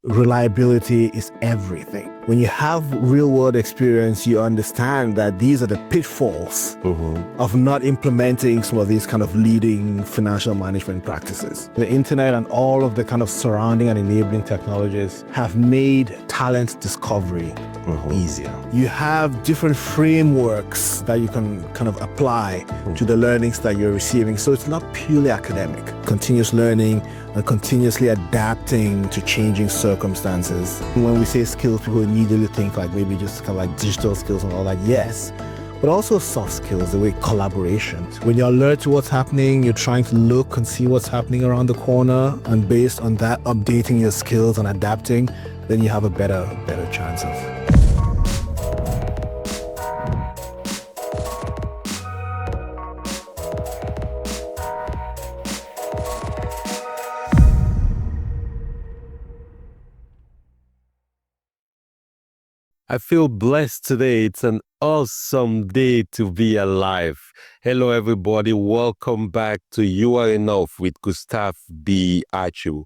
reliability is everything. When you have real world experience, you understand that these are the pitfalls of not implementing some of these kind of leading financial management practices. The internet and all of the kind of surrounding and enabling technologies have made talent discovery easier. You have different frameworks that you can kind of apply to the learnings that you're receiving. So it's not purely academic. Continuous learning and continuously adapting to changing circumstances. When we say skills, people immediately think like maybe just kind of like digital skills and all that. Yes, but also soft skills, the way collaboration. When you're alert to what's happening, you're trying to look and see what's happening around the corner, and based on that, updating your skills and adapting, then you have a better chance of. I feel blessed today. It's an awesome day to be alive. Hello, everybody. Welcome back to YouREnough with Gustav B. Achu.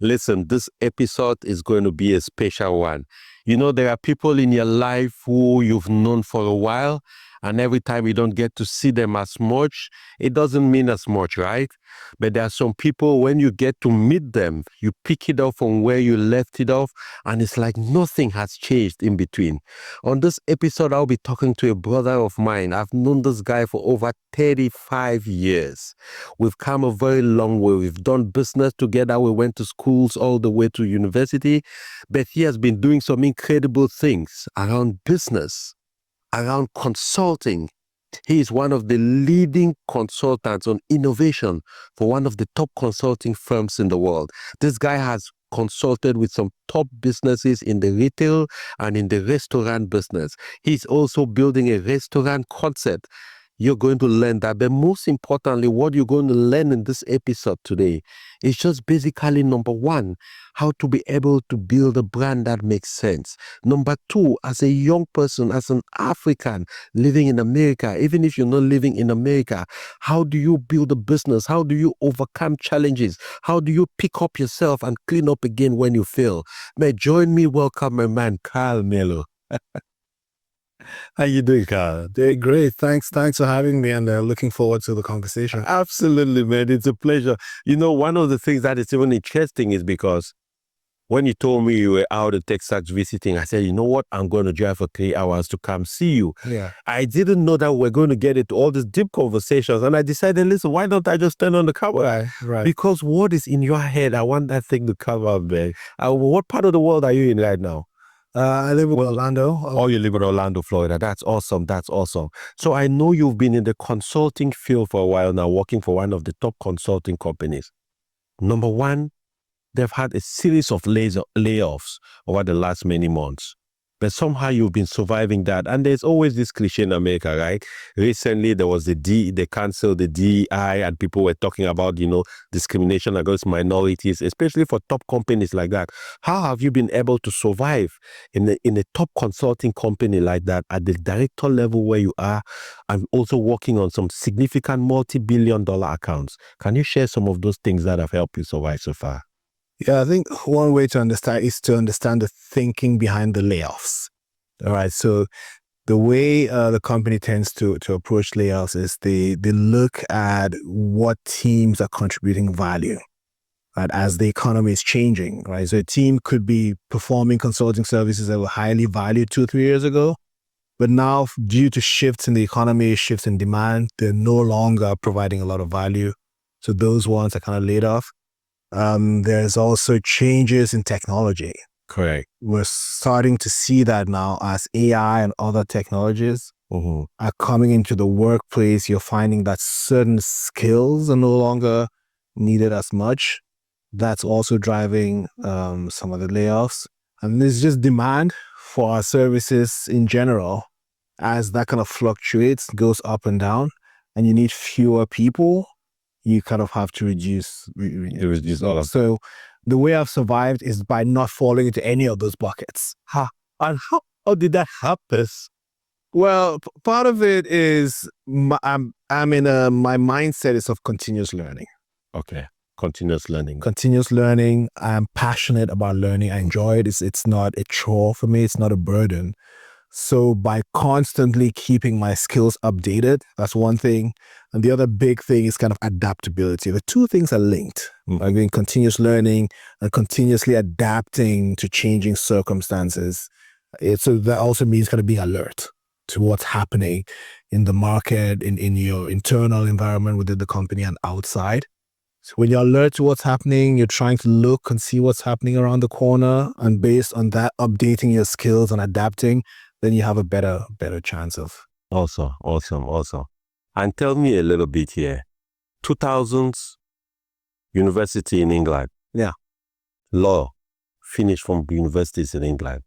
Listen, this episode is going to be a special one. You know, there are people in your life who you've known for a while, and every time you don't get to see them as much, it doesn't mean as much, right? But there are some people, when you get to meet them, you pick it up from where you left it off, and it's like nothing has changed in between. On this episode, I'll be talking to a brother of mine. I've known this guy for over 35 years. We've come a very long way. We've done business together. We went to schools all the way to university, but he has been doing some incredible things around business, around consulting. He is one of the leading consultants on innovation for one of the top consulting firms in the world. This guy has consulted with some top businesses in the retail and in the restaurant business. He's also building a restaurant concept. You're going to learn that. But most importantly, what you're going to learn in this episode today is just basically, number one, how to be able to build a brand that makes sense. Number two, as a young person, as an African living in America, even if you're not living in America, how do you build a business? How do you overcome challenges? How do you pick up yourself and clean up again when you fail? May join me welcome my man, Karl Melo. How you doing, Karl? Doing great. Thanks for having me, and looking forward to the conversation. Absolutely, man. It's a pleasure. You know, one of the things that is even interesting is because when you told me you were out in Texas visiting, I said, you know what? I'm going to drive for 3 hours to come see you. Yeah. I didn't know that we're going to get into all these deep conversations. And I decided, listen, why don't I just turn on the camera? Right. Because what is in your head, I want that thing to come up, man. What part of the world are you in right now? I live in Orlando. Oh, you live in Orlando, Florida. That's awesome. That's awesome. So I know you've been in the consulting field for a while now, working for one of the top consulting companies. Number one, they've had a series of layoffs over the last many months. But somehow you've been surviving that. And there's always this cliche in America, right? Recently, there was they canceled the DEI, and people were talking about, discrimination against minorities, especially for top companies like that. How have you been able to survive in a top consulting company like that at the director level where you are, and also working on some significant multi-billion-dollar accounts? Can you share some of those things that have helped you survive so far? Yeah, I think one way to understand is to understand the thinking behind the layoffs. All right, so the way the company tends to approach layoffs is they look at what teams are contributing value, right, as the economy is changing, right? So a team could be performing consulting services that were highly valued 2-3 years ago, but now due to shifts in the economy, shifts in demand, they're no longer providing a lot of value. So those ones are kind of laid off. There's also changes in technology. Correct. We're starting to see that now as AI and other technologies are coming into the workplace. You're finding that certain skills are no longer needed as much. That's also driving some of the layoffs. And there's just demand for our services in general as that kind of fluctuates, goes up and down, and you need fewer people. You kind of have to reduce. So the way I've survived is by not falling into any of those buckets. And how did that happen? Well, part of it is my mindset is of continuous learning. Okay. Continuous learning. Continuous learning. I'm passionate about learning. I enjoy it. It's not a chore for me. It's not a burden. So by constantly keeping my skills updated, that's one thing. And the other big thing is kind of adaptability. The two things are linked. I mean, continuous learning and continuously adapting to changing circumstances. So that also means kind of being alert to what's happening in the market, in your internal environment within the company and outside. So when you're alert to what's happening, you're trying to look and see what's happening around the corner. And based on that, updating your skills and adapting, then you have a better chance of. Awesome. And tell me a little bit here. 2000s, university in England. Yeah. Law, finished from universities in England.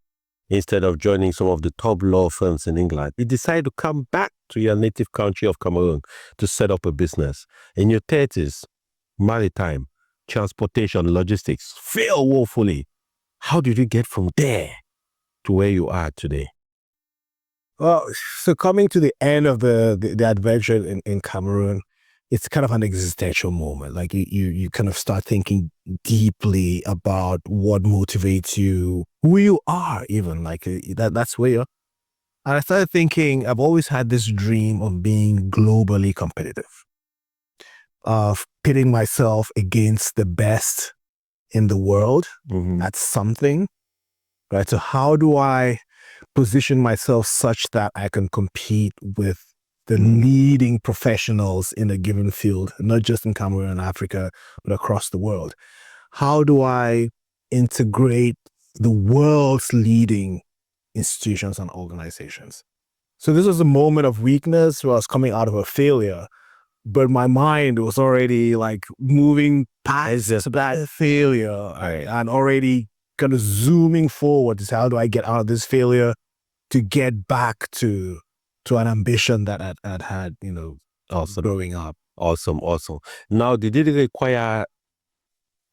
Instead of joining some of the top law firms in England, you decide to come back to your native country of Cameroon to set up a business. In your 30s, maritime, transportation, logistics, fail woefully. How did you get from there to where you are today? Well, so coming to the end of the adventure in Cameroon, it's kind of an existential moment. Like you kind of start thinking deeply about what motivates you, who you are even, like that's where you're. And I started thinking, I've always had this dream of being globally competitive, of pitting myself against the best in the world at something, right? So how do I position myself such that I can compete with the leading professionals in a given field, not just in Cameroon and Africa, but across the world? How do I integrate the world's leading institutions and organizations? So this was a moment of weakness where I was coming out of a failure, but my mind was already like moving past that failure and already kind of zooming forward to say, how do I get out of this failure to get back to an ambition that I'd had, Awesome. growing up. Awesome. Now, did it require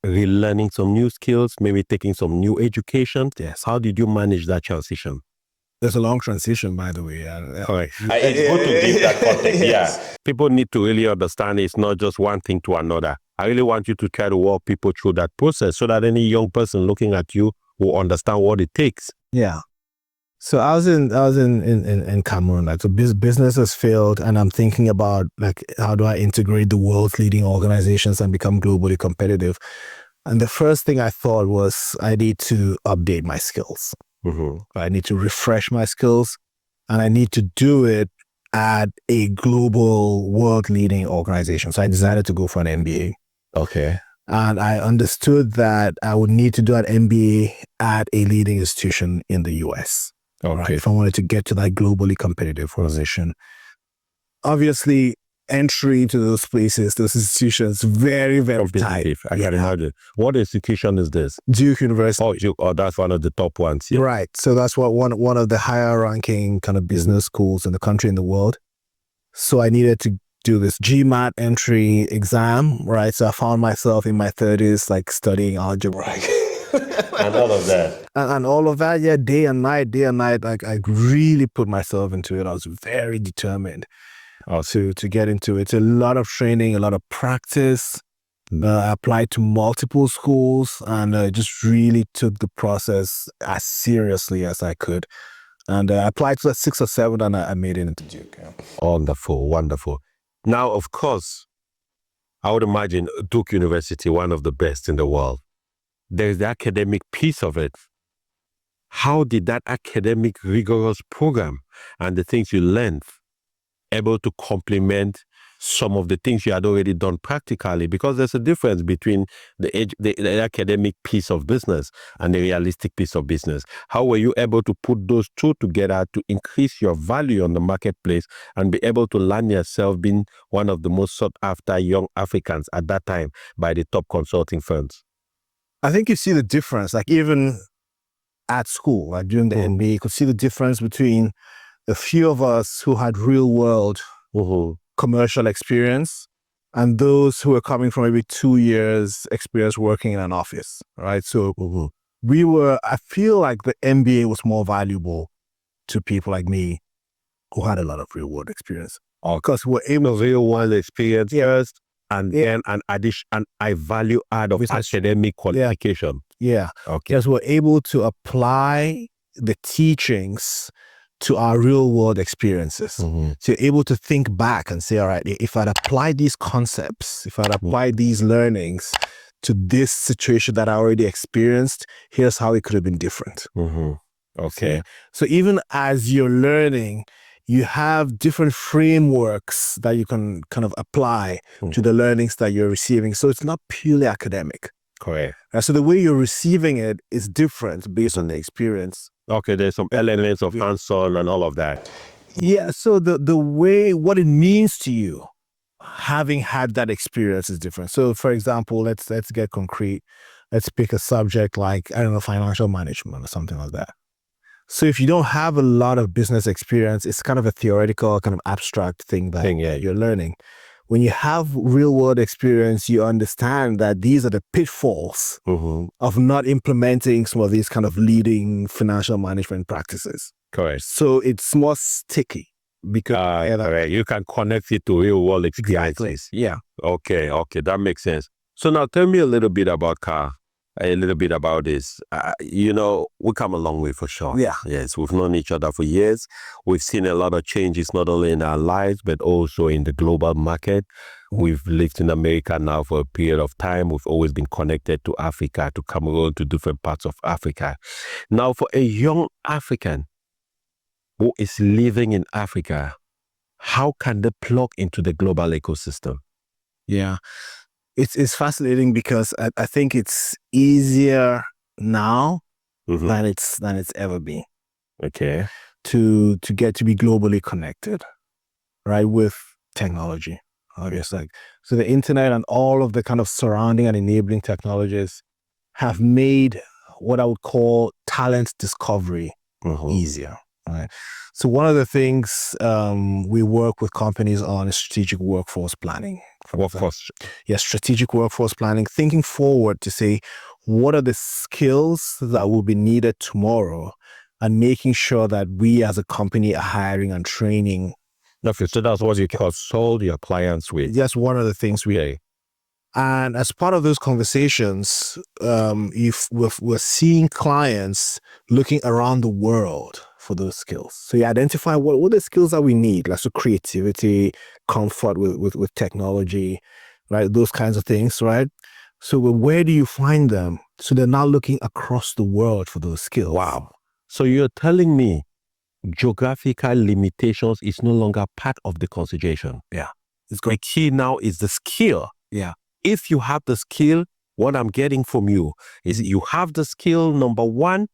relearning some new skills, maybe taking some new education? Yes. How did you manage that transition? There's a long transition, by the way. All right. It's good to give that context. Yeah. People need to really understand it's not just one thing to another. I really want you to try to walk people through that process so that any young person looking at you will understand what it takes. Yeah. So I was in Cameroon, like, so business has failed, and I'm thinking about, like, how do I integrate the world's leading organizations and become globally competitive? And the first thing I thought was, I need to update my skills. I need to refresh my skills, and I need to do it at a global world leading organization. So I decided to go for an MBA. Okay. And I understood that I would need to do an MBA at a leading institution in the US. Okay. Right, if I wanted to get to that globally competitive position. Obviously, entry to those places, those institutions, very, very tight. I can imagine. What institution is this? Duke University. Oh, that's one of the top ones. Yeah. Right. So that's what one of the higher ranking kind of business schools in the country, in the world. So I needed to do this GMAT entry exam, right? So I found myself in my 30s, like, studying algebra. And all of that. And all of that, yeah, day and night, like, I really put myself into it. I was very determined to get into it. It's a lot of training, a lot of practice. I applied to multiple schools and just really took the process as seriously as I could. And I applied to 6 or 7 and I made it into Duke. Yeah. Wonderful. Now, of course, I would imagine Duke University, one of the best in the world. There's the academic piece of it. How did that academic rigorous program and the things you learned able to complement some of the things you had already done practically? Because there's a difference between the academic piece of business and the realistic piece of business. How were you able to put those two together to increase your value on the marketplace and be able to land yourself being one of the most sought after young Africans at that time by the top consulting firms? I think you see the difference, like, even at school, like during the MBA, you could see the difference between the few of us who had real world commercial experience and those who were coming from maybe 2 years experience working in an office, right? So I feel like the MBA was more valuable to people like me who had a lot of real world experience. Because we're able real world experience first, and then an addition, and a value add of academic qualification. Yeah. Okay. Because we're able to apply the teachings to our real world experiences. So you're able to think back and say, all right, if I'd applied these concepts, if I'd applied these learnings to this situation that I already experienced, here's how it could have been different. Okay. So even as you're learning, you have different frameworks that you can kind of apply to the learnings that you're receiving. So it's not purely academic. Correct. So the way you're receiving it is different based on the experience. Okay, there's some elements of hands-on and all of that. Yeah, so the way, what it means to you, having had that experience is different. So for example, let's get concrete. Let's pick a subject like, I don't know, financial management or something like that. So if you don't have a lot of business experience, it's kind of a theoretical, kind of abstract thing that you're learning. When you have real world experience, you understand that these are the pitfalls of not implementing some of these kind of leading financial management practices. Correct. So it's more sticky because you can connect it to real world experiences. Yeah. Okay, that makes sense. So now tell me a little bit about Karl. A little bit about this. We come a long way for sure. Yeah. Yes, we've known each other for years. We've seen a lot of changes, not only in our lives, but also in the global market. We've lived in America now for a period of time. We've always been connected to Africa, to Cameroon, to different parts of Africa. Now, for a young African who is living in Africa, how can they plug into the global ecosystem? Yeah. It's fascinating because I think it's easier now than it's ever been. Okay. To get to be globally connected, right, with technology, obviously. So the internet and all of the kind of surrounding and enabling technologies have made what I would call talent discovery easier. Right. So one of the things we work with companies on is strategic workforce planning. Strategic workforce planning, thinking forward to say, what are the skills that will be needed tomorrow, and making sure that we as a company are hiring and training. Okay, so that's what you consult your clients with. That's one of the things we. And as part of those conversations, if we're seeing clients looking around the world for those skills. So you identify what are the skills that we need, like so creativity, comfort with technology, right? Those kinds of things, right? So where do you find them? So they're now looking across the world for those skills. Wow. So you're telling me geographical limitations is no longer part of the consideration. Yeah. The key now is the skill. Yeah. If you have the skill, what I'm getting from you is you have the skill, number one,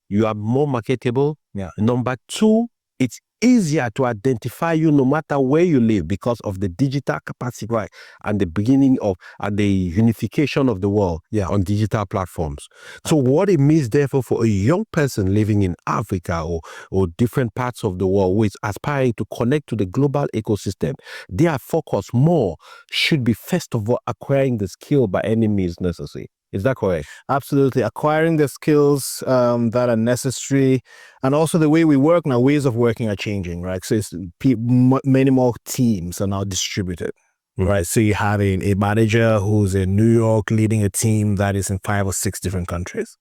you are more marketable. Yeah. Number two, it's easier to identify you no matter where you live because of the digital capacity, right? And the beginning of and the unification of the world on digital platforms. So what it means therefore for a young person living in Africa or different parts of the world who is aspiring to connect to the global ecosystem, their focus more should be first of all acquiring the skill by any means necessary. Is that correct? Absolutely. Acquiring the skills that are necessary, and also the way we work now, ways of working are changing, right? So it's many more teams are now distributed, right? So you have a manager who's in New York leading a team that is in 5 or 6 different countries,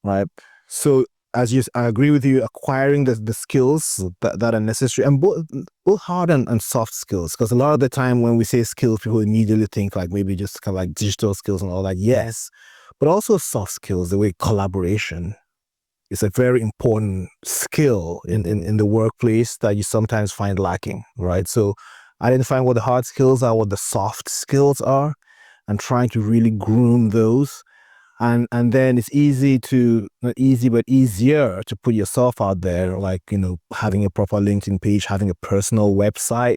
right? So I agree with you, acquiring the skills that are necessary, and both hard and soft skills. Because a lot of the time when we say skills, people immediately think like maybe just kind of like digital skills and all that. Yes, but also soft skills, the way collaboration is a very important skill in the workplace that you sometimes find lacking, right? So identifying what the hard skills are, what the soft skills are, and trying to really groom those. And then it's not easy, but easier to put yourself out there, like, having a proper LinkedIn page, having a personal website,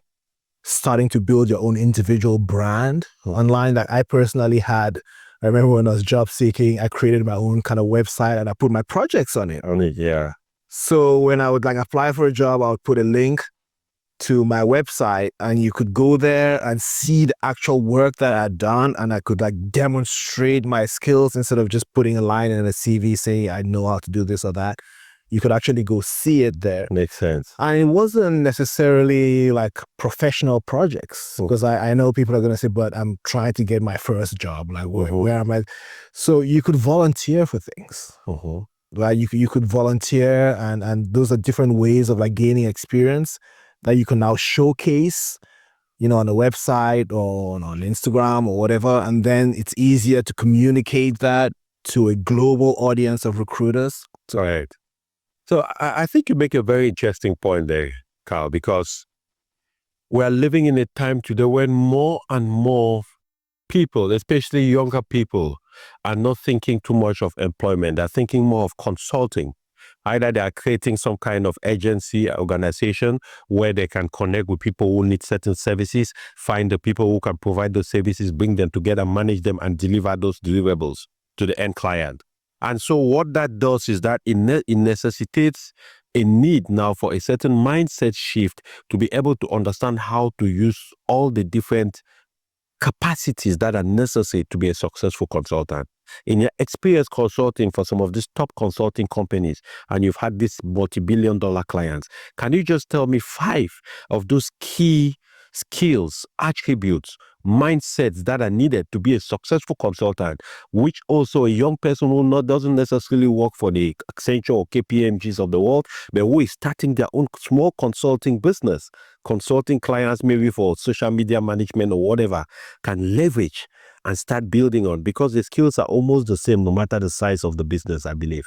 starting to build your own individual brand online. Like I personally I remember when I was job seeking, I created my own kind of website and I put my projects on it. Yeah. So when I would apply for a job, I would put a link to my website and you could go there and see the actual work that I'd done, and I could demonstrate my skills instead of just putting a line in a CV saying I know how to do this or that. you could actually go see it there. Makes sense. And it wasn't necessarily like professional projects, because I know people are going to say, but I'm trying to get my first job. Like, where am I? So you could volunteer for things. Right? You could volunteer, and those are different ways of like gaining experience that you can now showcase, on a website or on Instagram or whatever. And then it's easier to communicate that to a global audience of recruiters. Right. So I think you make a very interesting point there, Karl, because we're living in a time today when more and more people, especially younger people, are not thinking too much of employment. They're thinking more of consulting. Either they are creating some kind of agency, organization where they can connect with people who need certain services, find the people who can provide those services, bring them together, manage them, and deliver those deliverables to the end client. And so what that does is that it necessitates a need now for a certain mindset shift to be able to understand how to use all the different capacities that are necessary to be a successful consultant. In your experience consulting for some of these top consulting companies, and you've had these multi-billion-dollar clients, can you just tell me 5 of those key skills, attributes, mindsets that are needed to be a successful consultant, which also a young person who doesn't necessarily work for the Accenture or KPMGs of the world, but who is starting their own small consulting business, consulting clients maybe for social media management or whatever, can leverage and start building on, because the skills are almost the same no matter the size of the business, I believe.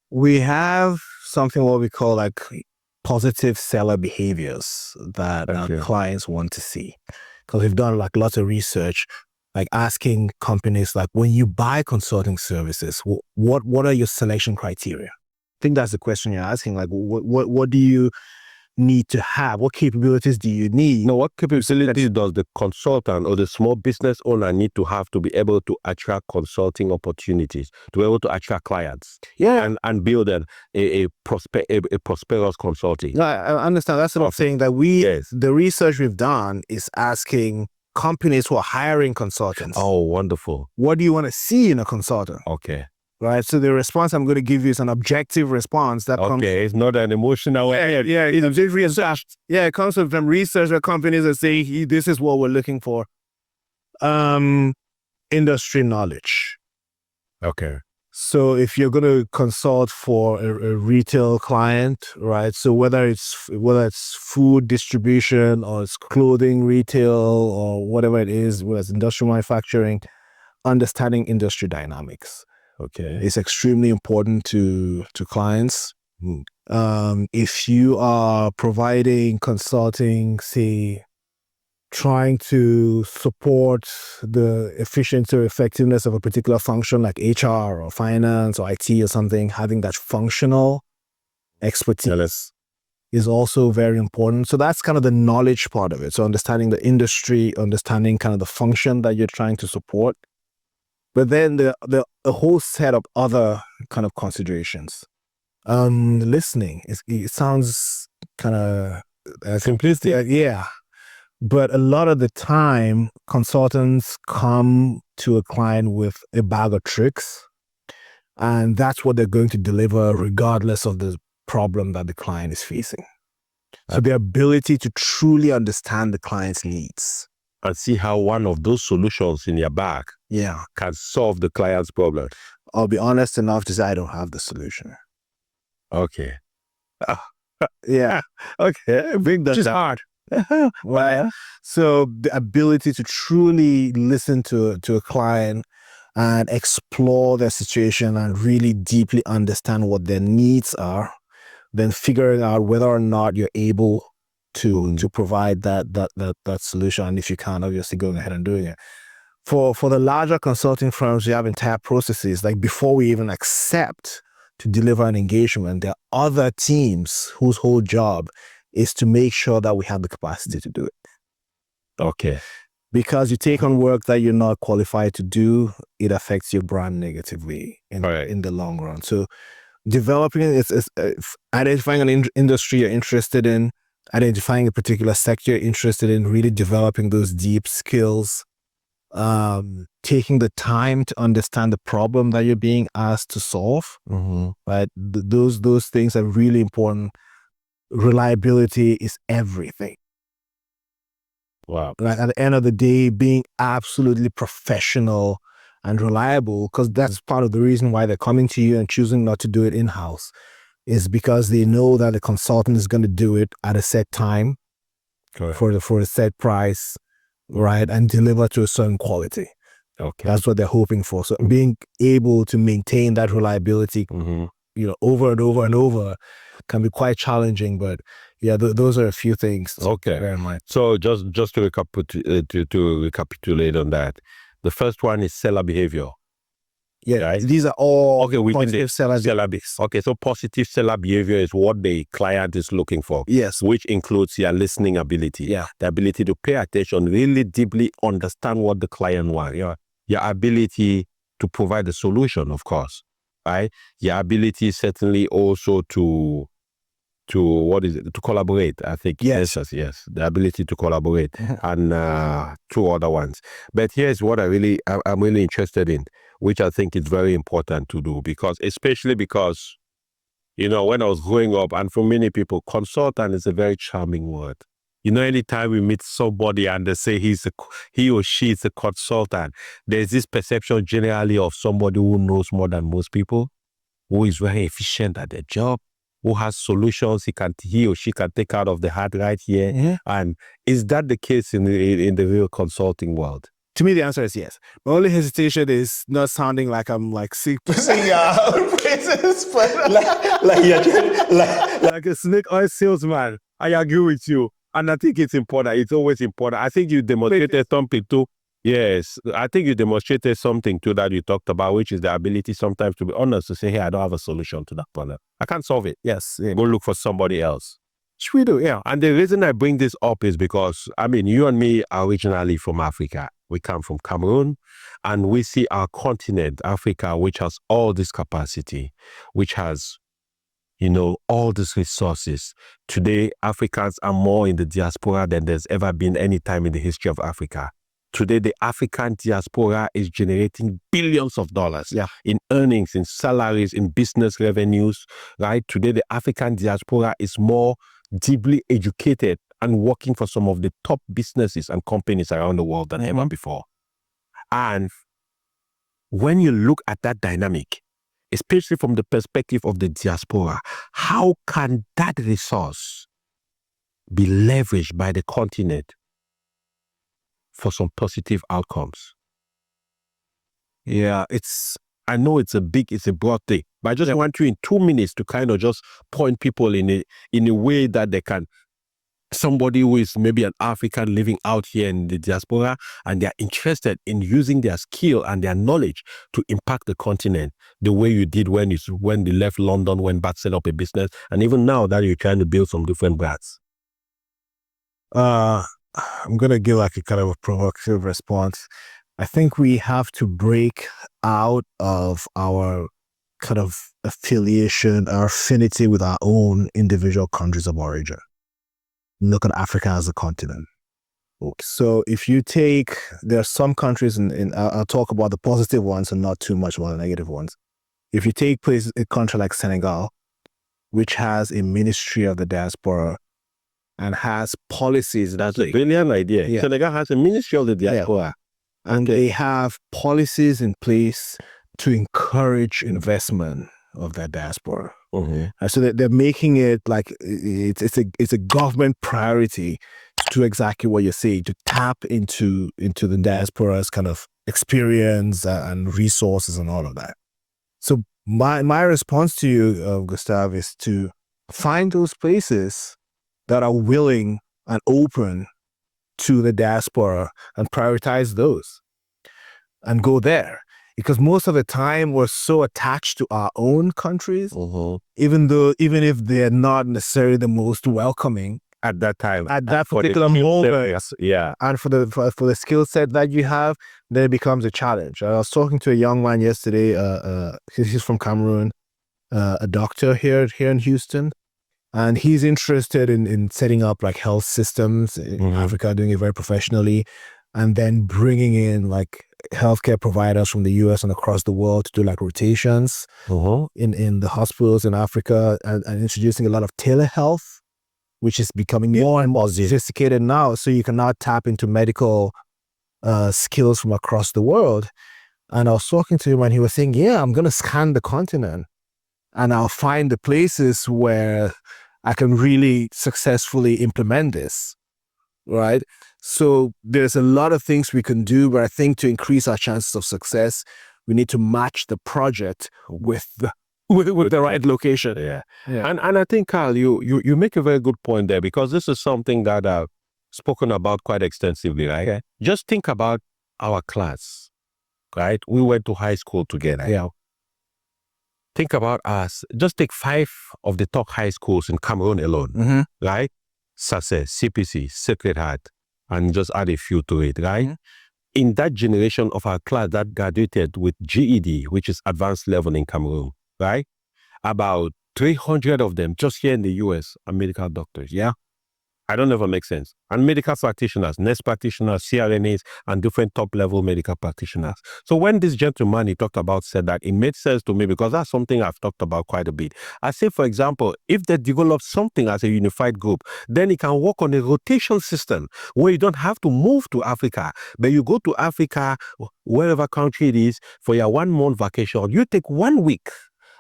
We have something what we call like positive seller behaviors that our clients want to see. Because we've done like lots of research, like asking companies, like, when you buy consulting services, what are your selection criteria? I think that's the question you're asking. Like, what do you need to have? What capabilities do you need? No, what capabilities does the consultant or the small business owner need to have to be able to attract consulting opportunities, to be able to attract clients? Yeah. And build a prosperous consulting. No, I understand. That's what I'm saying, that the research we've done is asking companies who are hiring consultants. Oh, wonderful. What do you want to see in a consultant? Okay. Right. So the response I'm going to give you is an objective response that comes. Okay, it's not an emotional way. Yeah, it's objective research. Yeah, it comes from research where companies are saying, this is what we're looking for. Industry knowledge. Okay. So if you're going to consult for a retail client, right? So whether it's food distribution or it's clothing retail or whatever it is, whether it's industrial manufacturing, understanding industry dynamics. Okay. It's extremely important to clients. If you are providing consulting, say, trying to support the efficiency or effectiveness of a particular function like HR or finance or IT or something, having that functional expertise is also very important. So that's kind of the knowledge part of it. So understanding the industry, understanding kind of the function that you're trying to support. But then the whole set of other kind of considerations. Listening, it sounds kind of simplistic. Yeah. But a lot of the time, consultants come to a client with a bag of tricks, and that's what they're going to deliver regardless of the problem that the client is facing. So the ability to truly understand the client's needs. And see how one of those solutions in your bag can solve the client's problem. I'll be honest enough to say I don't have the solution. Okay. Yeah. Okay. Bring that. Which is hard. Right. So the ability to truly listen to a client and explore their situation and really deeply understand what their needs are, then figuring out whether or not you're able to provide that solution. And if you can, obviously going ahead and doing it. For the larger consulting firms, we have entire processes. Like before we even accept to deliver an engagement, there are other teams whose whole job is to make sure that we have the capacity to do it. Okay. Because you take on work that you're not qualified to do, it affects your brand negatively in the long run. So developing is identifying an industry you're interested in, identifying a particular sector you're interested in, really developing those deep skills taking the time to understand the problem that you're being asked to solve. Right? Those things are really important. Reliability is everything. Wow. Right? At the end of the day, being absolutely professional and reliable, because that's part of the reason why they're coming to you and choosing not to do it in-house, is because they know that the consultant is going to do it at a set time, Correct. for a set price, right, and deliver to a certain quality. Okay. That's what they're hoping for. So being able to maintain that reliability, over and over and over, can be quite challenging. But yeah, those are a few things to bear in mind. So just to recapitulate on that, the first one is seller behavior. Yeah, right? These are all positive seller behavior. Okay, so positive seller behavior is what the client is looking for. Yes. Which includes your listening ability. Yeah. The ability to pay attention, really deeply understand what the client wants. Your ability to provide a solution, of course. Right? Your ability certainly also to collaborate, I think. Yes. The ability to collaborate and two other ones. But here's what I'm really interested in, which I think is very important to do, especially because, when I was growing up, and for many people, consultant is a very charming word. Anytime we meet somebody and they say he or she is a consultant, there's this perception generally of somebody who knows more than most people, who is very efficient at their job, who has solutions he or she can take out of the hat right here. Mm-hmm. And is that the case in the real consulting world? To me, the answer is yes. My only hesitation is not sounding like I'm singing praises, but like a snake oil salesman. I agree with you, and I think it's important. It's always important. I think you demonstrated something too. Yes, I think you demonstrated something too that you talked about, which is the ability sometimes to be honest, to say, hey, I don't have a solution to that problem. I can't solve it. Yes. Go look for somebody else. We do, yeah. And the reason I bring this up is because, you and me are originally from Africa. We come from Cameroon, and we see our continent, Africa, which has all this capacity, which has, all these resources. Today, Africans are more in the diaspora than there's ever been any time in the history of Africa. Today, the African diaspora is generating billions of dollars in earnings, in salaries, in business revenues, right? Today, the African diaspora is more deeply educated and working for some of the top businesses and companies around the world than ever before. And when you look at that dynamic, especially from the perspective of the diaspora, how can that resource be leveraged by the continent for some positive outcomes? Yeah, I know it's a broad thing, but I just want you in 2 minutes to kind of just point people in a way that they can, somebody who is maybe an African living out here in the diaspora, and they're interested in using their skill and their knowledge to impact the continent the way you did when they left London, went back, set up a business, and even now that you're trying to build some different brands. I'm going to give a kind of a provocative response. I think we have to break out of our kind of affiliation, our affinity with our own individual countries of origin. Look at Africa as a continent. So if you there are some countries, I'll talk about the positive ones and not too much about the negative ones. If you take a country like Senegal, which has a ministry of the diaspora, and has policies. That's a brilliant idea. Yeah. Senegal has a ministry of the diaspora. Yeah. And they have policies in place to encourage investment of that diaspora. Mm-hmm. And so they're making it like it's a government priority to do exactly what you say, to tap into the diaspora's kind of experience and resources and all of that. So my response to you, Gustav, is to find those places that are willing and open to the diaspora and prioritize those and go there. Because most of the time we're so attached to our own countries, even if they're not necessarily the most welcoming at that time, at that particular moment. Yeah. And for the skill set that you have, then it becomes a challenge. I was talking to a young man yesterday, he's from Cameroon, a doctor here in Houston. And he's interested in setting up like health systems in Africa, doing it very professionally. and then bringing in like healthcare providers from the US and across the world to do like rotations in the hospitals in Africa, and introducing a lot of telehealth, which is becoming more and more sophisticated now. So you can now tap into medical skills from across the world. And I was talking to him and he was saying, yeah, I'm going to scan the continent and I'll find the places where I can really successfully implement this, right? So there's a lot of things we can do, but I think to increase our chances of success, we need to match the project with the right location. Yeah. And I think, Karl, you make a very good point there, because this is something that I've spoken about quite extensively, right? Okay. Just think about our class, right? We went to high school together. Yeah. Think about us. Just take 5 of the top high schools in Cameroon alone, right? Sase, CPC, Sacred Heart, and just add a few to it, right? In that generation of our class that graduated with GED, which is advanced level in Cameroon, right? About 300 of them just here in the US are medical doctors, yeah? I don't know if it makes sense. And medical practitioners, nurse practitioners, CRNAs, and different top-level medical practitioners. So when this gentleman he talked about said that, it made sense to me, because that's something I've talked about quite a bit. I say, for example, if they develop something as a unified group, then it can work on a rotation system where you don't have to move to Africa, but you go to Africa, wherever country it is, for your 1 month vacation. You take 1 week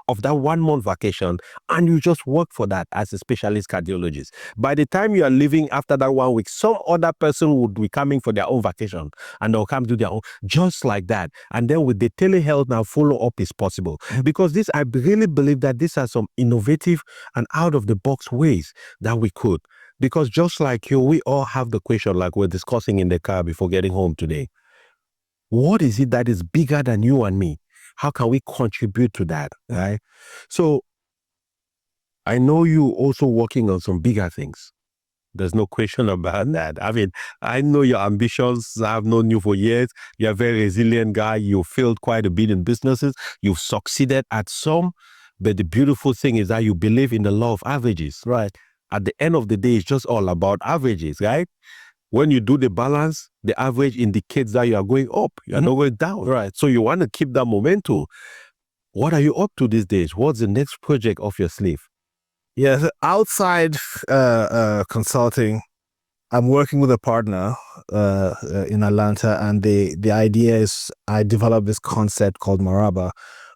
of that 1 month vacation and you just work for that as a specialist cardiologist. By the time you are leaving after that 1 week, some other person would be coming for their own vacation and they'll come to their own, just like that. And then with the telehealth now, follow up is possible. Because this, I really believe that these are some innovative and out of the box ways that we could. Because just like you, we all have the question like we're discussing in the car before getting home today. What is it that is bigger than you and me? How can we contribute to that, right? So I know you also working on some bigger things. There's no question about that. I mean, I know your ambitions. I've known you for years. You're a very resilient guy. You failed quite a bit in businesses. You've succeeded at some. But the beautiful thing is that you believe in the law of averages, right? At the end of the day, it's just all about averages, right? When you do the balance, the average indicates that you are going up. You are not going down. Right. So you want to keep that momentum. What are you up to these days? What's the next project off your sleeve? Yeah, so outside consulting, I'm working with a partner in Atlanta, and the idea is I developed this concept called Maraba.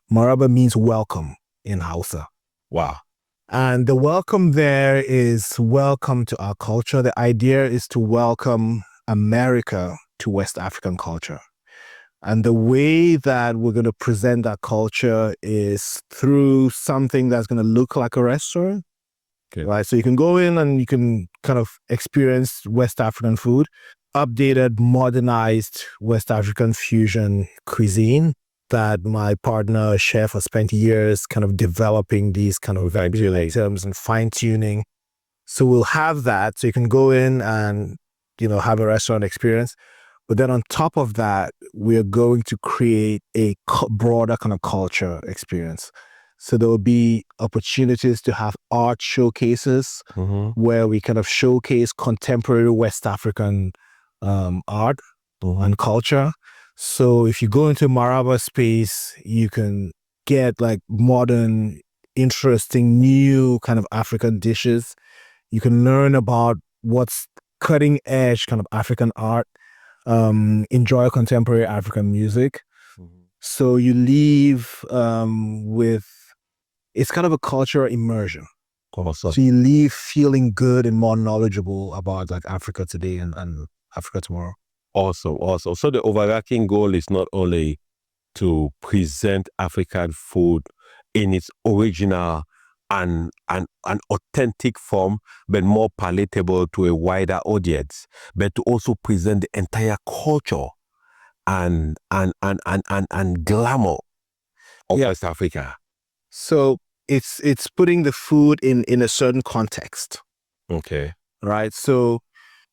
Maraba means welcome in Hausa. Wow. And the welcome there is welcome to our culture. The idea is to welcome America to West African culture. And the way that we're going to present that culture is through something that's going to look like a restaurant. Okay. Right? So you can go in and you can kind of experience West African food, updated, modernized West African fusion cuisine that my partner chef has spent years kind of developing these kind of items and fine-tuning. So we'll have that. So you can go in and, have a restaurant experience. But then on top of that, we're going to create a broader kind of culture experience. So there will be opportunities to have art showcases where we kind of showcase contemporary West African art and culture. So if you go into Maraba space, you can get like modern, interesting, new kind of African dishes. You can learn about what's cutting edge kind of African art, enjoy contemporary African music. So you leave with, it's kind of a cultural immersion. Awesome. So you leave feeling good and more knowledgeable about like Africa today and Africa tomorrow. Awesome. So the overarching goal is not only to present African food in its original and authentic form, but more palatable to a wider audience, but to also present the entire culture and glamour of West Africa. So it's putting the food in a certain context. Okay. Right. So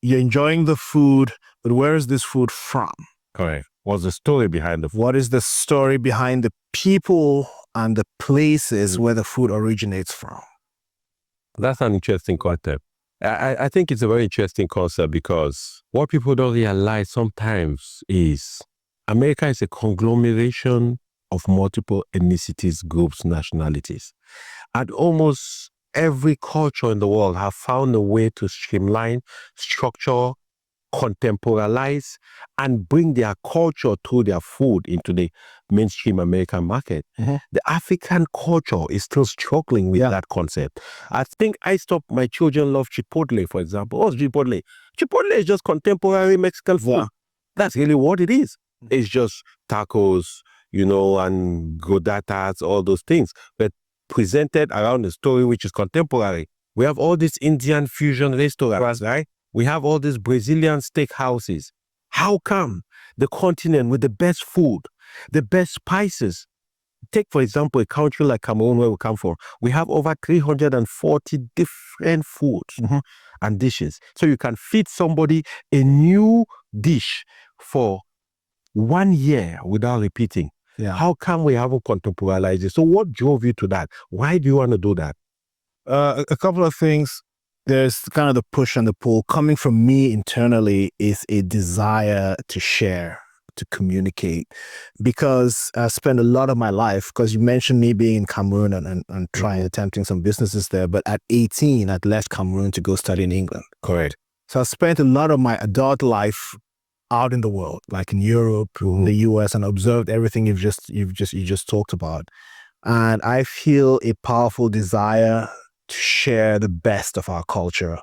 you're enjoying the food, but where is this food from? Correct. What's the story behind the food? What is the story behind the people and the places where the food originates from? That's an interesting concept. I think it's a very interesting concept because what people don't realize sometimes is America is a conglomeration of multiple ethnicities, groups, nationalities. And almost every culture in the world have found a way to streamline, structure, contemporize, and bring their culture through their food into the mainstream American market. The African culture is still struggling with that concept. I think I stop my children love Chipotle, for example. What's Chipotle? Chipotle is just contemporary Mexican food. Yeah. That's really what it is. It's just tacos, and gordatas, all those things, but presented around a story which is contemporary. We have all these Indian fusion restaurants, right? We have all these Brazilian steakhouses. How come the continent with the best food, the best spices? Take, for example, a country like Cameroon, where we come from. We have over 340 different foods and dishes. So you can feed somebody a new dish for 1 year without repeating. Yeah. How come we haven't contemporized it? So what drove you to that? Why do you want to do that? A couple of things. There's kind of the push and the pull. Coming from me internally is a desire to share, to communicate, because I spent a lot of my life, because you mentioned me being in Cameroon and attempting some businesses there, but at 18, I'd left Cameroon to go study in England. Correct. So I spent a lot of my adult life out in the world, like in Europe, the US, and observed everything you just talked about. And I feel a powerful desire to share the best of our culture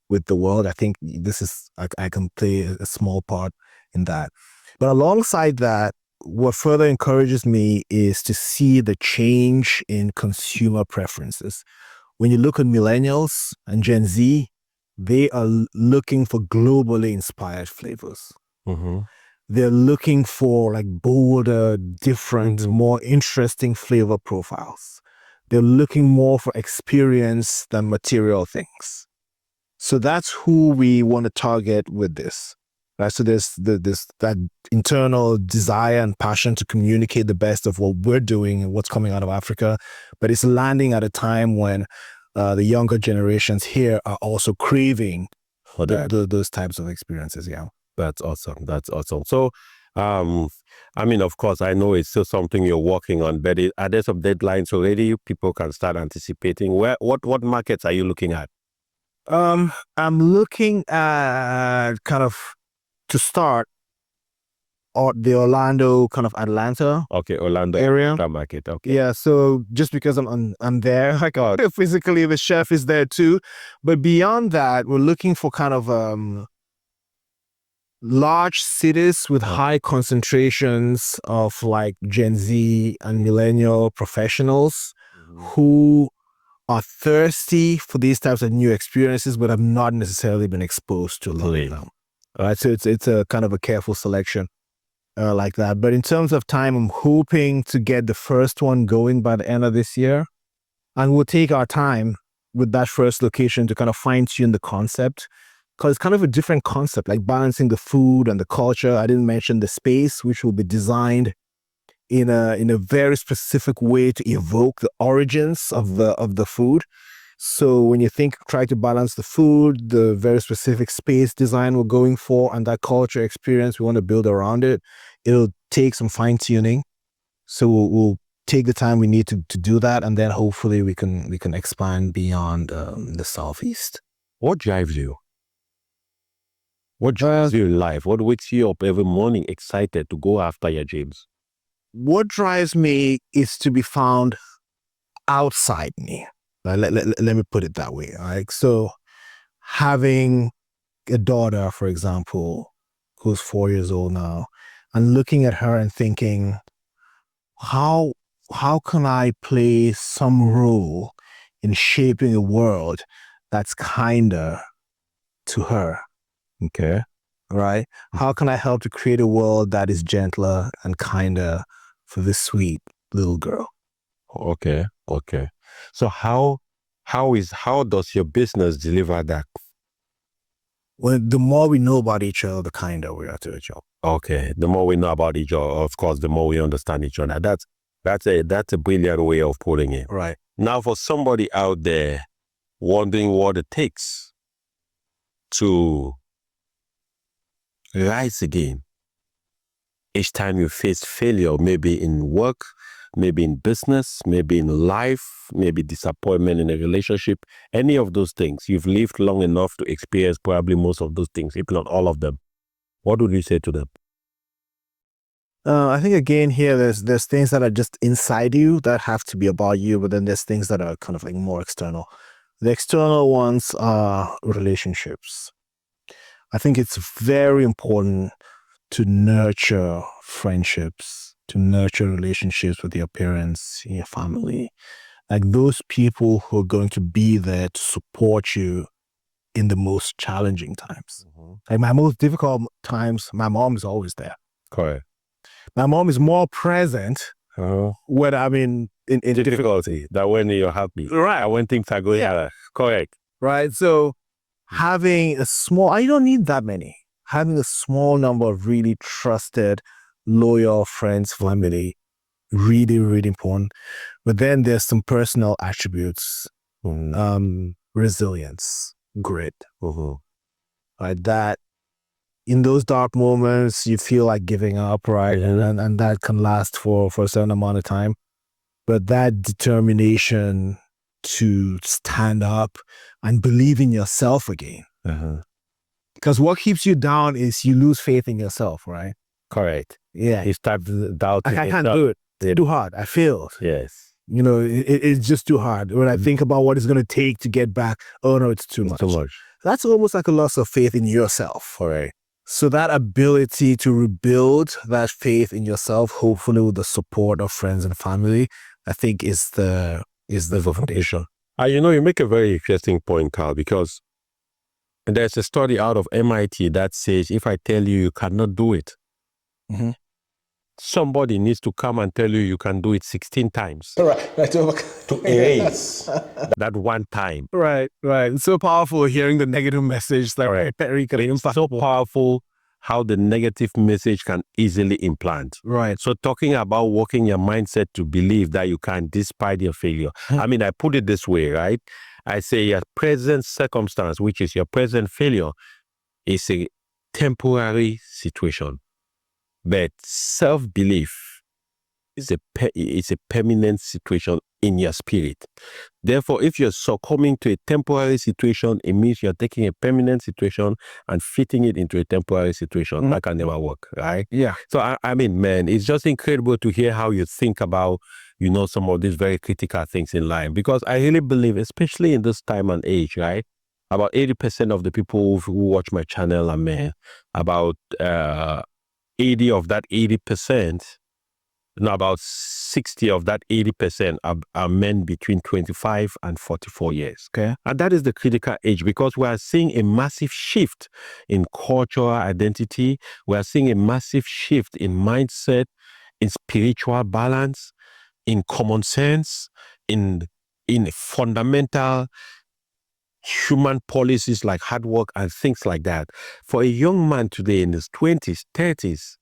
with the world. I think this is, I can play a small part in that. But alongside that, what further encourages me is to see the change in consumer preferences. When you look at millennials and Gen Z, they are looking for globally inspired flavors. They're looking for like bolder, different, more interesting flavor profiles. They're looking more for experience than material things. So that's who we want to target with this. Right? So there's that internal desire and passion to communicate the best of what we're doing and what's coming out of Africa. But it's landing at a time when the younger generations here are also craving those types of experiences. Yeah. That's awesome. So, of course, I know it's still something you're working on, but are there some deadlines already? People can start anticipating. What markets are you looking at? I'm looking at kind of, to start, the Orlando, kind of Atlanta. Okay, Orlando area market. Okay. Yeah, so just because I'm there, like physically the chef is there too, but beyond that, we're looking for kind of large cities with high concentrations of like Gen Z and millennial professionals who are thirsty for these types of new experiences, but have not necessarily been exposed to a lot of them. All right, so it's a kind of a careful selection like that. But in terms of time, I'm hoping to get the first one going by the end of this year, and we'll take our time with that first location to kind of fine tune the concept. Because it's kind of a different concept, like balancing the food and the culture. I didn't mention the space, which will be designed in a very specific way to evoke the origins of the food. So when you try to balance the food, the very specific space design we're going for, and that culture experience we want to build around it, it'll take some fine tuning. So we'll take the time we need to do that, and then hopefully we can expand beyond the Southeast. What drives you? What drives you in life? What wakes you up every morning excited to go after your dreams? What drives me is to be found outside me. Let me put it that way. All right. So having a daughter, for example, who's 4 years old now, and looking at her and thinking, how can I play some role in shaping a world that's kinder to her? Okay. Right? How can I help to create a world that is gentler and kinder for this sweet little girl? Okay. So how does your business deliver that? Well, the more we know about each other, the kinder we are to each other. Okay. The more we know about each other, of course, the more we understand each other. That's a brilliant way of putting it. Right. Now, for somebody out there wondering what it takes to rise again each time you face failure, maybe in work, maybe in business, maybe in life, maybe disappointment in a relationship, any of those things? You've lived long enough to experience probably most of those things, if not all of them. What would you say to them? I think again here there's things that are just inside you that have to be about you, but then there's things that are kind of like more external. The external ones are relationships. I think it's very important to nurture friendships, to nurture relationships with your parents, your family, like those people who are going to be there to support you in the most challenging times. Like my most difficult times, my mom is always there. Correct. My mom is more present when I'm in difficulty than when you're happy. Right. And when things are going well. Correct. Right. So having a small, you don't need that many. Having a small number of really trusted, loyal friends, family, really, really important. But then there's some personal attributes, resilience, grit, right? That in those dark moments, you feel like giving up, right? And that can last for a certain amount of time. But that determination to stand up and believe in yourself again. Because what keeps you down is you lose faith in yourself, right? Correct. Yeah. You start doubting. I can't do it. It's too hard. I failed. Yes. You know, it's just too hard. When I think about what it's going to take to get back, oh no, it's too much. Too much. That's almost like a loss of faith in yourself. Correct. So that ability to rebuild that faith in yourself, hopefully with the support of friends and family, I think is the foundation. You make a very interesting point, Karl, because there's a study out of MIT that says if I tell you cannot do it, somebody needs to come and tell you can do it 16 times. Right. To erase that one time. Right. It's so powerful hearing the negative message that very so powerful how the negative message can easily implant. Right. So talking about working your mindset to believe that you can despite your failure. I mean, I put it this way, right? I say your present circumstance, which is your present failure, is a temporary situation. But self-belief is a permanent situation in your spirit. Therefore, if you're succumbing to a temporary situation, it means you're taking a permanent situation and fitting it into a temporary situation. That can never work, right? Yeah. So, I mean, man, it's just incredible to hear how you think about, some of these very critical things in life. Because I really believe, especially in this time and age, right? About 80% of the people who watch my channel are men. About 80 of that 80%, about 60 of that 80% are men between 25 and 44 years. Okay. And that is the critical age because we are seeing a massive shift in cultural identity. We are seeing a massive shift in mindset, in spiritual balance, in common sense, in fundamental human policies like hard work and things like that. For a young man today in his 20s, 30s,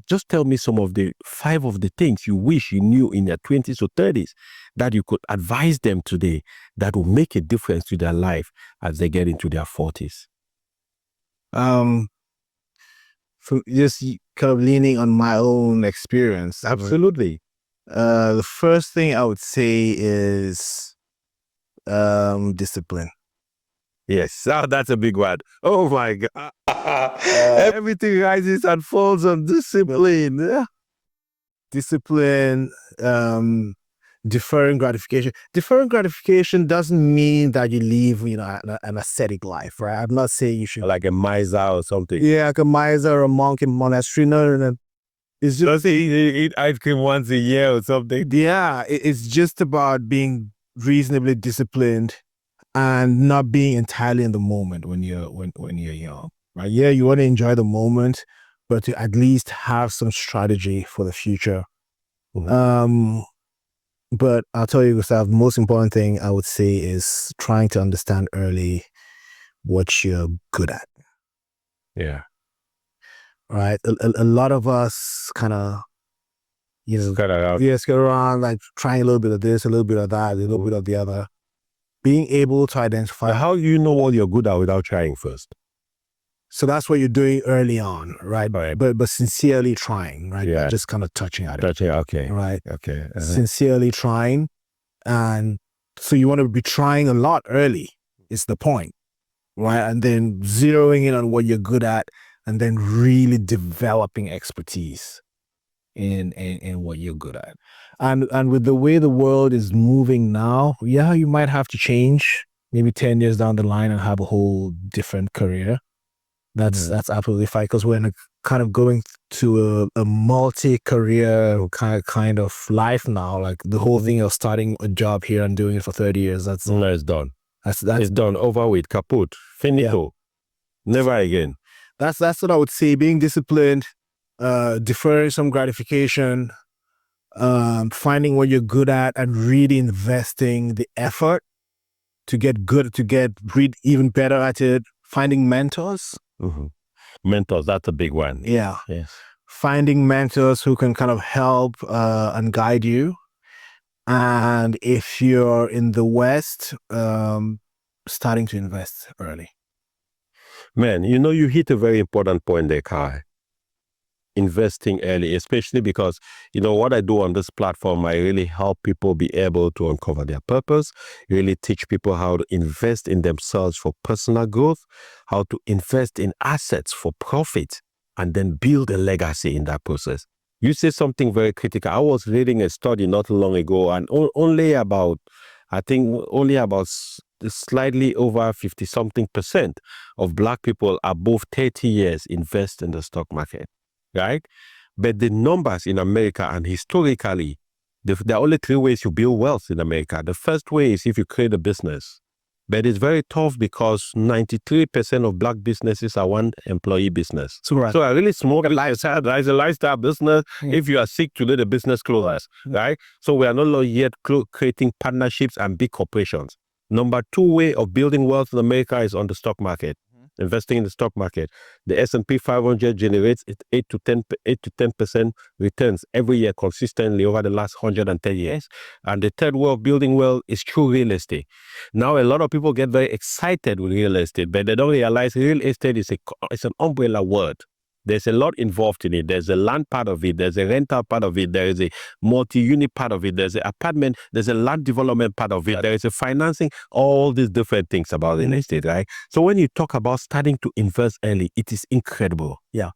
just tell me some of the 5 of the things you wish you knew in your 20s or 30s that you could advise them today that will make a difference to their life as they get into their 40s. So just kind of leaning on my own experience. Absolutely. The first thing I would say is discipline. Yes, that's a big one. Oh my God. Everything rises and falls on discipline. Discipline, deferring gratification. Deferring gratification doesn't mean that you live, an ascetic life, right? I'm not saying you should. Like a miser or something. Yeah, like a miser or a monk in monastery. No. It's just eat ice cream once a year or something. Yeah, it's just about being reasonably disciplined and not being entirely in the moment when you're young, right? Yeah, you want to enjoy the moment, but to at least have some strategy for the future. But I'll tell you, Gustav, the most important thing I would say is trying to understand early what you're good at. Yeah. Right? A lot of us kind of, Cut it out. get around like trying a little bit of this, a little bit of that, a little bit of the other. being able to identify. How do you know what you're good at without trying first? So that's what you're doing early on, right? Right. But sincerely trying, right? Yeah. Just kind of touching at it. Touching, okay. Right. Okay. Sincerely trying. And so you want to be trying a lot early is the point, right? And then zeroing in on what you're good at and then really developing expertise in what you're good at. And with the way the world is moving now, yeah, you might have to change maybe 10 years down the line and have a whole different career. That's absolutely fine, because we're kind of going to a multi-career kind of life now. Like the whole thing of starting a job here and doing it for 30 years. It's done. That's it's done. Over with. Kaput. Finito. Yeah. Never again. That's what I would say. Being disciplined, deferring some gratification, finding what you're good at, and really investing the effort to get even better at it. Finding mentors. Mm-hmm. Mentors, that's a big one. Yeah. Yes. Finding mentors who can kind of help and guide you. And if you're in the West, starting to invest early. Man, you hit a very important point there, Karl. Investing early, especially because, what I do on this platform, I really help people be able to uncover their purpose, really teach people how to invest in themselves for personal growth, how to invest in assets for profit, and then build a legacy in that process. You say something very critical. I was reading a study not long ago, and only about slightly over 50-something% of Black people above 30 years invest in the stock market. Right? But the numbers in America, and historically, there are only 3 ways you build wealth in America. The first way is if you create a business. But it's very tough because 93% of Black businesses are one employee business. So a really small lifestyle, it's a lifestyle business. If you are sick today, the business closes, right? So we are not yet creating partnerships and big corporations. Number 2 way of building wealth in America is on the stock market. Investing in the stock market. The S&P 500 generates 8 to 10% returns every year consistently over the last 110 years. And the third way of building wealth is through real estate. Now, a lot of people get very excited with real estate, but they don't realize real estate is an umbrella word. There's a lot involved in it. There's a land part of it. There's a rental part of it. There is a multi-unit part of it. There's an apartment. There's a land development part of it. There is a financing, all these different things about real estate, right? So when you talk about starting to invest early, it is incredible. Yeah.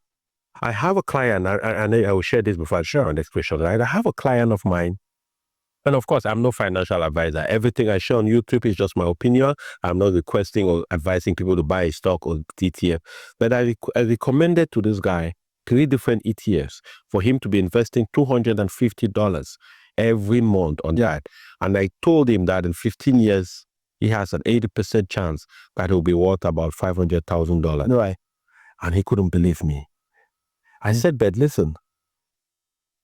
I have a client, and I will share this before I share our next question, right? I have a client of mine. And of course, I'm no financial advisor. Everything I share on YouTube is just my opinion. I'm not requesting or advising people to buy a stock or ETF. But I recommended to this guy 3 different ETFs for him to be investing $250 every month on that. And I told him that in 15 years, he has an 80% chance that he'll be worth about $500,000. Right. And he couldn't believe me. I said, but listen,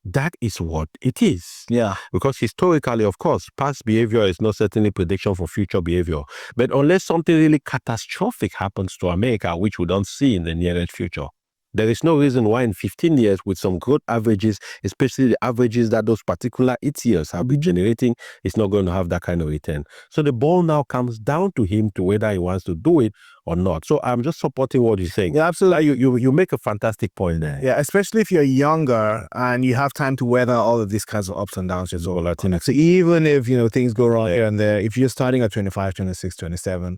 that is what it is. Yeah. Because historically, of course, past behavior is not certainly prediction for future behavior. But unless something really catastrophic happens to America, which we don't see in the nearest future, there is no reason why in 15 years with some good averages, especially the averages that those particular ETFs have been generating, it's not going to have that kind of return. So the ball now comes down to him to whether he wants to do it or not. So I'm just supporting what you're saying. Yeah, absolutely. You make a fantastic point there. Yeah, especially if you're younger and you have time to weather all of these kinds of ups and downs. So even if, things go wrong here and there, if you're starting at 25, 26, 27,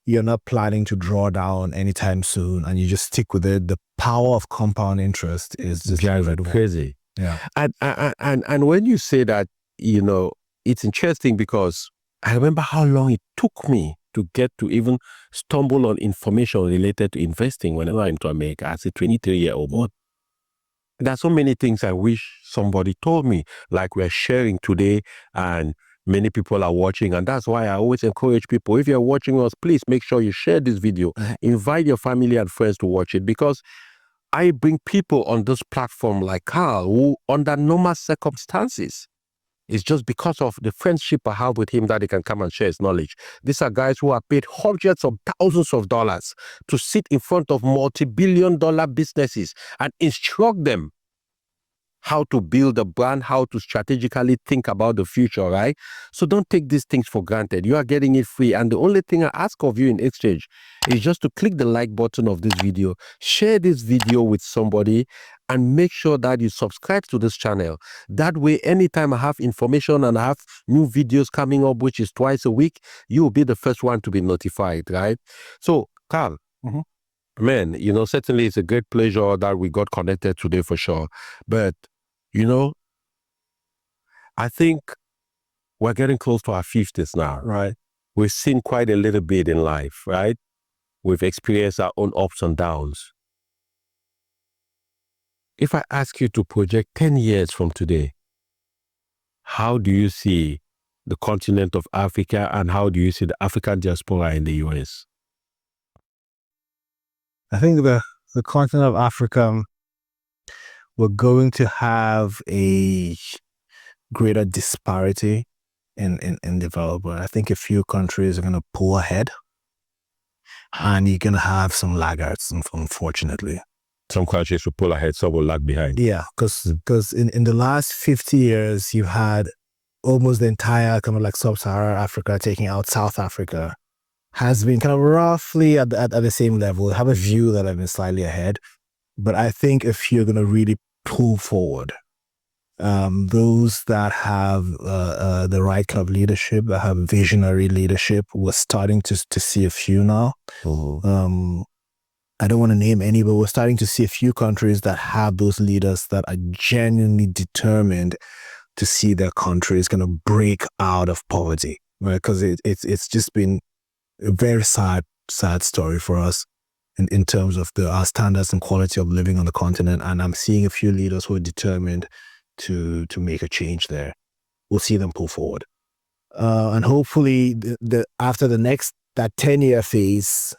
you're not planning to draw down anytime soon and you just stick with it, the power of compound interest is just very crazy. Yeah. And when you say that, it's interesting because I remember how long it took me to get to even stumble on information related to investing whenever I'm to America as a 23-year-old boy. There are so many things I wish somebody told me, like we're sharing today, and many people are watching. And that's why I always encourage people, if you're watching us, please make sure you share this video. Invite your family and friends to watch it, because I bring people on this platform like Karl who, under normal circumstances, it's just because of the friendship I have with him that he can come and share his knowledge. These are guys who are paid hundreds of thousands of dollars to sit in front of multi-billion-dollar businesses and instruct them how to build a brand, how to strategically think about the future, right? So don't take these things for granted. You are getting it free. And the only thing I ask of you in exchange is just to click the like button of this video, share this video with somebody, and make sure that you subscribe to this channel. That way, anytime I have information and I have new videos coming up, which is twice a week, you will be the first one to be notified, right? So, Karl, man, certainly it's a great pleasure that we got connected today for sure. But, I think we're getting close to our 50s now, right? We've seen quite a little bit in life, right? We've experienced our own ups and downs. If I ask you to project 10 years from today, how do you see the continent of Africa and how do you see the African diaspora in the US? I think the continent of Africa, we're going to have a greater disparity in development. I think a few countries are going to pull ahead and you're going to have some laggards, unfortunately. Some countries will pull ahead, some will lag behind. Yeah, because in the last 50 years, you've had almost the entire kind of like sub-Saharan Africa taking out South Africa has been kind of roughly at the same level. I have a view that I've been slightly ahead, but I think if you're going to really pull forward, those that have the right kind of leadership, that have visionary leadership, we're starting to see a few now. I don't want to name any, but we're starting to see a few countries that have those leaders that are genuinely determined to see their countries kind of break out of poverty, right? Because it's just been a very sad story for us in terms of our standards and quality of living on the continent. And I'm seeing a few leaders who are determined to make a change there. We'll see them pull forward. And hopefully after that 10-year phase,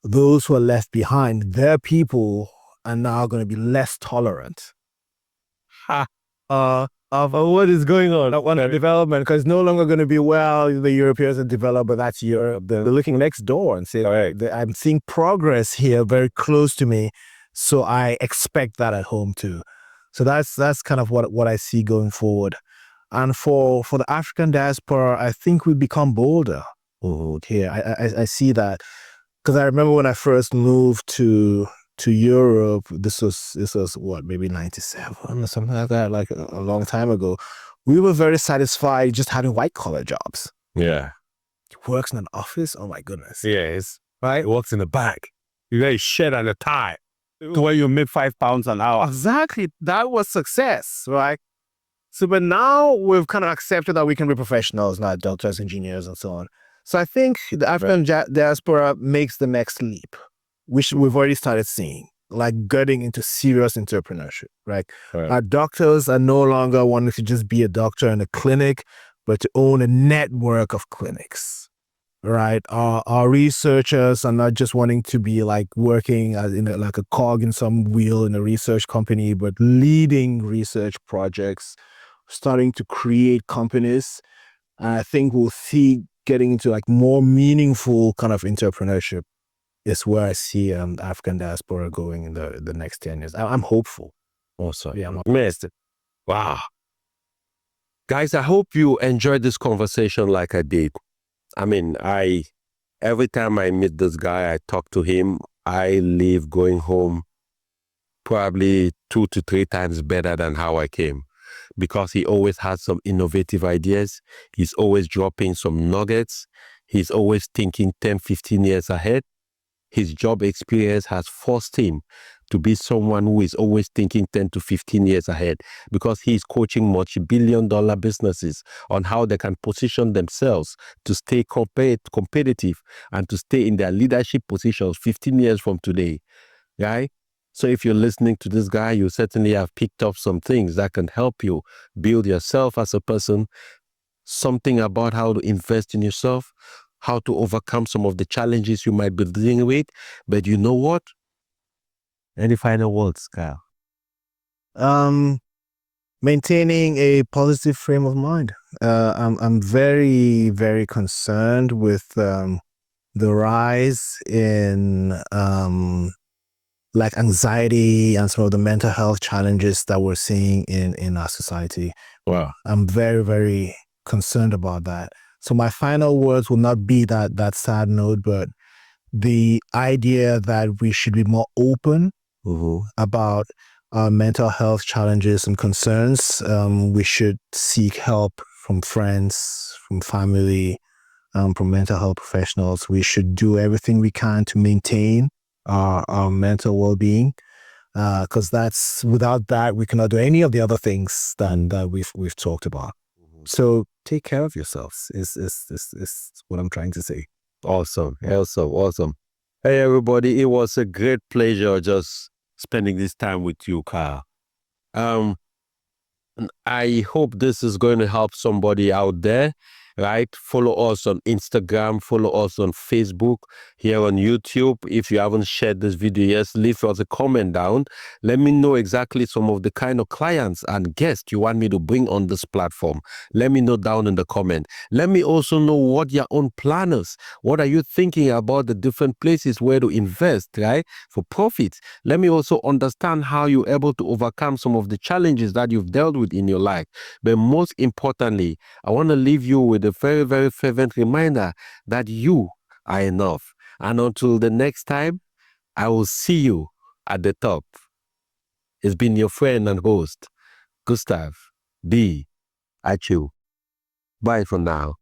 those who are left behind, their people are now going to be less tolerant of what is going on development, because it's no longer going to be, well, the Europeans are developed, but that's Europe. They're looking next door and saying, all right, I'm seeing progress here very close to me, so I expect that at home too. So that's kind of what I see going forward. And for the African diaspora, I think we become bolder here. I see that. Because I remember when I first moved to Europe, this was what, maybe 97 or something like that, like a long time ago. We were very satisfied just having white collar jobs. Yeah. He works in an office. Oh my goodness. Yes. Right. He works in the bank. You got a shirt and a tie to where you make £5 an hour. Exactly. That was success, right? So, but now we've kind of accepted that we can be professionals, not doctors, engineers, and so on. So I think the African diaspora makes the next leap, which we've already started seeing, like getting into serious entrepreneurship, right? Our doctors are no longer wanting to just be a doctor in a clinic, but to own a network of clinics, right? Our researchers are not just wanting to be like working as like a cog in some wheel in a research company, but leading research projects, starting to create companies. And I think we'll see getting into like more meaningful kind of entrepreneurship is where I see the African diaspora going in the next 10 years. I'm hopeful. Also, yeah, I'm optimistic. Wow. Guys, I hope you enjoyed this conversation like I did. I mean, every time I meet this guy, I talk to him, I leave going home probably 2 to 3 times better than how I came. Because he always has some innovative ideas. He's always dropping some nuggets. He's always thinking 10, 15 years ahead. His job experience has forced him to be someone who is always thinking 10 to 15 years ahead, because he's coaching multi-billion-dollar businesses on how they can position themselves to stay competitive and to stay in their leadership positions 15 years from today, right? So if you're listening to this guy, you certainly have picked up some things that can help you build yourself as a person, something about how to invest in yourself, how to overcome some of the challenges you might be dealing with. But you know what? Any final words, Kyle? Maintaining a positive frame of mind. I'm very, very concerned with the rise in like anxiety and some of the mental health challenges that we're seeing in our society. Wow. I'm very, very concerned about that. So my final words will not be that sad note, but the idea that we should be more open about our mental health challenges and concerns. We should seek help from friends, from family, from mental health professionals. We should do everything we can to maintain our mental well-being, because without that we cannot do any of the other things that we've talked about. So take care of yourselves is what I'm trying to say. Awesome. Hey everybody, it was a great pleasure just spending this time with you, Karl. I hope this is going to help somebody out there, right? Follow us on Instagram, follow us on Facebook, here on YouTube. If you haven't shared this video yet, leave us a comment down. Let me know exactly some of the kind of clients and guests you want me to bring on this platform. Let me know down in the comment. Let me also know what your own plan is. What are you thinking about the different places where to invest, right? For profits. Let me also understand how you're able to overcome some of the challenges that you've dealt with in your life. But most importantly, I want to leave you with a very, very fervent reminder that you are enough. And until the next time, I will see you at the top. It's been your friend and host, Gustav B. Achu. Bye for now.